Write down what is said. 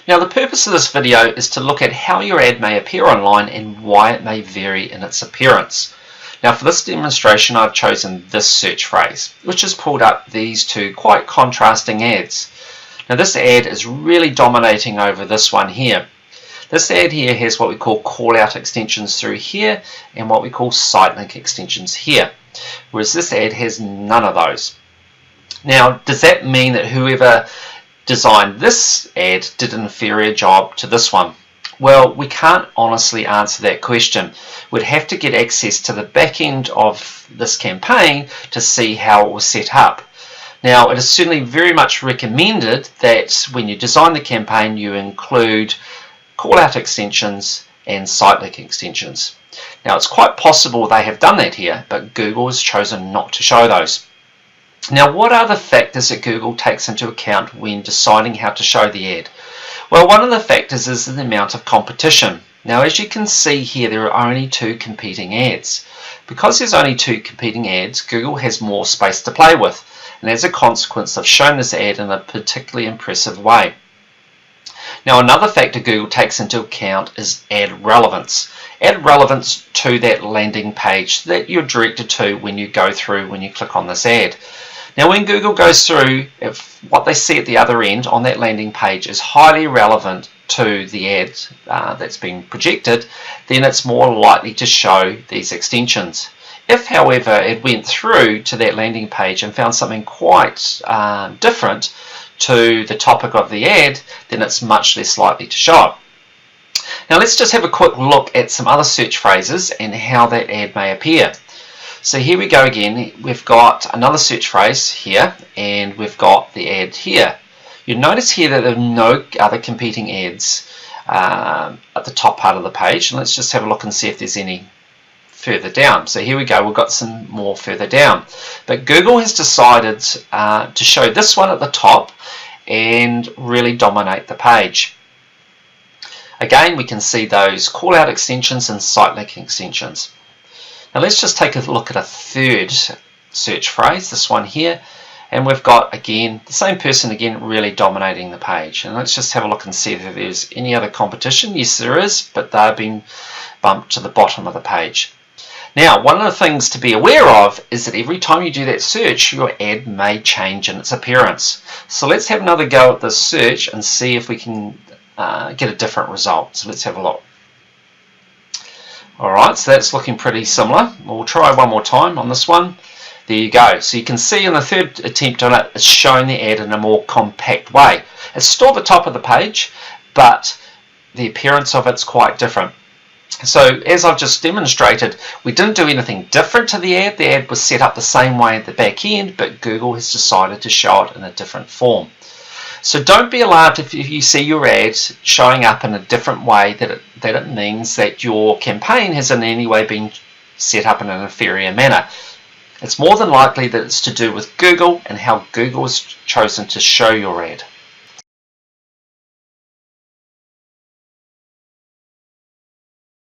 Now the purpose of this video is to look at how your ad may appear online and why it may vary in its appearance. Now for this demonstration I've chosen this search phrase, which has pulled up these two quite contrasting ads. Now this ad is really dominating over this one here. This ad here has what we call call-out extensions through here and what we call site link extensions here, whereas this ad has none of those. Now does that mean that whoever designed this ad did an inferior job to this one? Well, we can't honestly answer that question. We'd have to get access to the back end of this campaign to see how it was set up. Now, it is certainly very much recommended that when you design the campaign, you include call-out extensions and site link extensions. Now, it's quite possible they have done that here, but Google has chosen not to show those. Now, what are the factors that Google takes into account when deciding how to show the ad? Well, one of the factors is the amount of competition. Now, as you can see here, there are only two competing ads. Because there's only two competing ads, Google has more space to play with, and as a consequence, they've shown this ad in a particularly impressive way. Now, another factor Google takes into account is ad relevance. Ad relevance to that landing page that you're directed to when you go through, when you click on this ad. Now when Google goes through, if what they see at the other end on that landing page is highly relevant to the ad that's being projected, then it's more likely to show these extensions. If, however, it went through to that landing page and found something quite different to the topic of the ad, then it's much less likely to show it. Now let's just have a quick look at some other search phrases and how that ad may appear. So here we go again, we've got another search phrase here and we've got the ad here. You'll notice here that there are no other competing ads at the top part of the page, and let's just have a look and see if there's any further down. So here we go, we've got some more further down. But Google has decided to show this one at the top and really dominate the page. Again, we can see those call-out extensions and site link extensions. Now let's just take a look at a third search phrase, this one here, and we've got again the same person again really dominating the page. And let's just have a look and see if there's any other competition. Yes, there is, but they're being bumped to the bottom of the page. Now, one of the things to be aware of is that every time you do that search, your ad may change in its appearance. So let's have another go at this search and see if we can get a different result. So let's have a look. Alright, so that's looking pretty similar. We'll try one more time on this one. There you go. So you can see in the third attempt on it, it's showing the ad in a more compact way. It's still at the top of the page, but the appearance of it's quite different. So as I've just demonstrated, we didn't do anything different to the ad. The ad was set up the same way at the back end, but Google has decided to show it in a different form. So don't be alarmed if you see your ad showing up in a different way, that it means that your campaign has in any way been set up in an inferior manner. It's more than likely that it's to do with Google and how Google has chosen to show your ad.